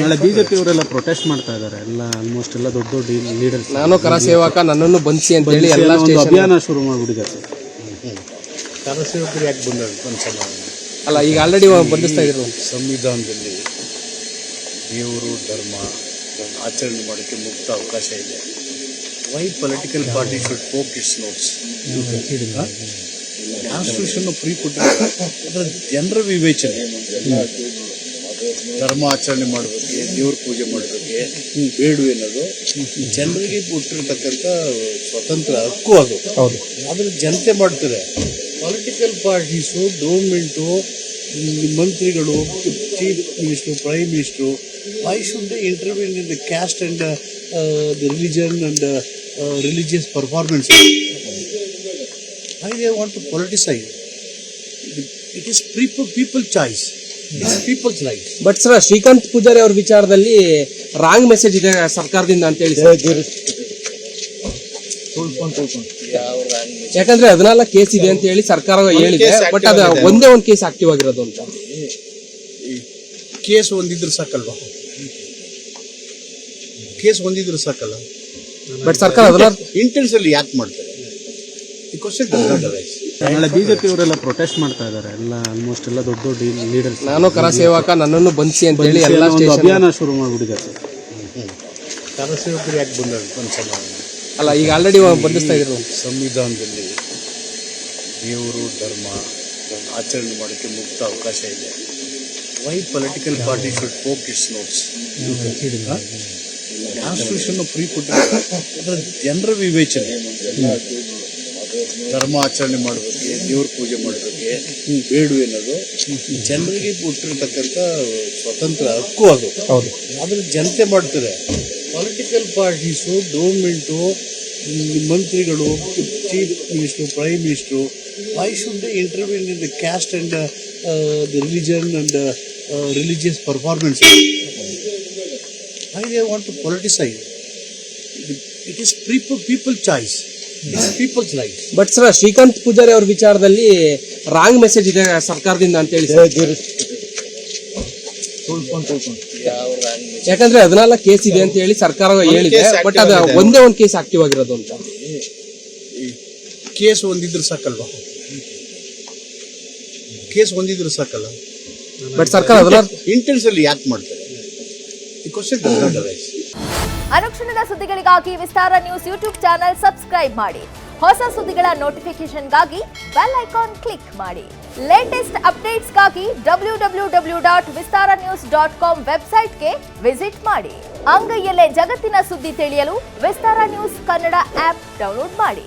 ನಾಳೆ ಬಿಜೆಪಿ ಅವರೆಲ್ಲ ಪ್ರೊಟೆಸ್ಟ್ ಮಾಡ್ತಾ ಇದ್ದಾರೆ, ಎಲ್ಲ ಆಲ್ಮೋಸ್ಟ್ ಎಲ್ಲ ದೊಡ್ಡ ದೊಡ್ಡ ಲೀಡರ್ಸ್. ನಾನು ಕರ ಸೇವಕ, ನನ್ನನ್ನು ಬಂಧಿಸಿ ಅಂತ ಹೇಳಿ ಎಲ್ಲ ಒಂದು ಅಭಿಯಾನ ಶುರು ಮಾಡಿಬಿಟ್ಟಿದ್ದಾರೆ ಸರ್. ಕರಸೇವಕರು ಯಾಕೆ ಬಂದಾಗ ಒಂದ್ಸಲ ಅಲ್ಲ, ಈಗ ಆಲ್ರೆಡಿ ಬಂಧಿಸ್ತಾ ಇದ್ರು. ಸಂವಿಧಾನದಲ್ಲಿ ದೇವರು ಧರ್ಮ ಆಚರಣೆ ಮಾಡೋಕ್ಕೆ ಮುಕ್ತ ಅವಕಾಶ ಇದೆ. Why political party should poke its notes? Constitution free ಕೊಟ್ಟಿದ್ದಾರೆ, ಅದರ ಜನರ ವಿವೇಚನೆ. ಧರ್ಮ ಆಚರಣೆ ಮಾಡೋದಕ್ಕೆ, ದೇವ್ರ ಪೂಜೆ ಮಾಡೋದಕ್ಕೆ ಬೇಡು ಅನ್ನೋದು ಜನರಿಗೆ ಕೊಟ್ಟಿರ್ತಕ್ಕಂಥ ಸ್ವತಂತ್ರ ಹಕ್ಕು. ಅದು ಹೌದು, ಅದ್ರ ಜನತೆ ಮಾಡ್ತಾರೆ. ಪೊಲಿಟಿಕಲ್ ಪಾರ್ಟೀಸು, ಗೌರ್ಮೆಂಟು, ಮಂತ್ರಿಗಳು, chief minister, prime minister, why should they intervene in the caste and the religion and religious performance? Why they want to politicize? It is people's choice. It is people's right. But sir, Srikanth Poojari ಅವ್ರ ವಿಚಾರದಲ್ಲಿ wrong message ಇದೆ ಸರ್ಕಾರದಿಂದ ಅಂತ ಹೇಳಿ. ಯಾಕಂದ್ರೆ 14 case ಇದೆ ಅಂತ ಹೇಳಿ ಸರ್ಕಾರ ಹೇಳಿದೆ, ಬಟ್ ಅದು ಒಂದೇ ಒಂದು ಕೇಸ್ ಆಕ್ಟಿವ್ ಆಗಿರೋದು ಅಂತ. ಕೇಸ್ ಒಂದಿದ್ರು ಸಾಕಲ್ವಾ? ಕೇಸ್ ಒಂದಿದ್ರು ಸಾಕಲ್ಲ. ಬಟ್ ಸರ್ಕಾರ ಇಂಟೆನ್ಷನ್ಲಿ ಯಾಕೆ ಮಾಡ್ತಾರೆ? ಈ ಕ್ವಶನ್ ಡಸ್ ನಾಟ್ ಅರೈಸ್. ನಾಳೆ ಬಿಜೆಪಿ ಅವರೆಲ್ಲ ಪ್ರೊಟೆಸ್ಟ್ ಮಾಡ್ತಾ ಇದ್ದಾರೆ, ಎಲ್ಲ ಆಲ್ಮೋಸ್ಟ್ ಎಲ್ಲ ದೊಡ್ಡ ದೊಡ್ಡ ಲೀಡರ್ಸ್. ನಾನು ಕರ ಸೇವಕ, ನನ್ನನ್ನು ಬಂಧಿಸಿ ಅಂತ ಹೇಳಿ ಎಲ್ಲ ಒಂದು ಅಭಿಯಾನ ಶುರು ಮಾಡಿಬಿಟ್ಟಿದ್ದಾರೆ ಸರ್. ಕರಸೇವಕರು ಯಾಕೆ ಬಂದಾಗ ಒಂದ್ಸಲ ಅಲ್ಲ, ಈಗ ಆಲ್ರೆಡಿ ಬಂಧಿಸ್ತಾ ಇದ್ರು. ಸಂವಿಧಾನದಲ್ಲಿ ದೇವರು ಧರ್ಮ ಆಚರಣೆ ಮಾಡೋಕ್ಕೆ ಮುಕ್ತ ಅವಕಾಶ ಇದೆ. Why political party should poke its notes? Constitution free ಕೊಟ್ಟಿದ್ದಾರೆ, ಅದರ ಜನರ ವಿವೇಚನೆ. ಧರ್ಮ ಆಚರಣೆ ಮಾಡೋದಕ್ಕೆ, ದೇವ್ರ ಪೂಜೆ ಮಾಡೋದಕ್ಕೆ ಬೇಡು ಅನ್ನೋದು ಜನರಿಗೆ ಕೊಟ್ಟಿರ್ತಕ್ಕಂಥ ಸ್ವತಂತ್ರ ಹಕ್ಕು. ಅದು ಹೌದು, ಅದ್ರ ಜನತೆ ಮಾಡ್ತಾರೆ. ಪೊಲಿಟಿಕಲ್ ಪಾರ್ಟೀಸು, ಗೌರ್ಮೆಂಟು, ಮಂತ್ರಿಗಳು, chief minister, prime minister, why should they intervene in the caste and the religion and religious performance? Why they want to politicize? It is people's choice. It is people's right. But sir, Srikanth Poojari ಅವ್ರ ವಿಚಾರದಲ್ಲಿ wrong message ಇದೆ ಸರ್ಕಾರದಿಂದ ಅಂತ ಹೇಳಿ. ಯಾಕಂದ್ರೆ 14 case ಇದೆ ಅಂತ ಹೇಳಿ ಸರ್ಕಾರ ಹೇಳಿದೆ, ಬಟ್ ಅದು ಒಂದೇ ಒಂದು ಕೇಸ್ ಆಕ್ಟಿವ್ ಆಗಿರೋದು ಅಂತ. ಕೇಸ್ ಒಂದಿದ್ರು ಸಾಕಲ್ವಾ? ಕೇಸ್ ಒಂದಿದ್ರು ಸಾಕಲ್ಲ. ಬಟ್ ಸರ್ಕಾರ ಇಂಟೆನ್ಷನ್ಲಿ ಯಾಕೆ ಮಾಡ್ತಾರೆ? ಈ ಕ್ವಶನ್ ಡಸ್ ನಾಟ್ ಅರೈಸ್. ಅನುಕ್ಷಣದ ಸುದ್ದಿಗಳಿಗಾಗಿ ವಿಸ್ತಾರ ನ್ಯೂಸ್ ಯೂಟ್ಯೂಬ್ ಚಾನೆಲ್ ಸಬ್ಸ್ಕ್ರೈಬ್ ಮಾಡಿ. ಹೊಸ ಸುದ್ದಿಗಳ ನೋಟಿಫಿಕೇಶನ್ಗಾಗಿ ಬೆಲ್ ಐಕಾನ್ ಕ್ಲಿಕ್ ಮಾಡಿ. ಲೇಟೆಸ್ಟ್ ಅಪ್ಡೇಟ್ಸ್ಗಾಗಿ www.vistaranews.com ವೆಬ್ಸೈಟ್ಗೆ ವಿಸಿಟ್ ಮಾಡಿ. ಅಂಗೈಯಲ್ಲೇ ಜಗತ್ತಿನ ಸುದ್ದಿ ತಿಳಿಯಲು ವಿಸ್ತಾರ ನ್ಯೂಸ್ ಕನ್ನಡ ಆಪ್ ಡೌನ್ಲೋಡ್ ಮಾಡಿ.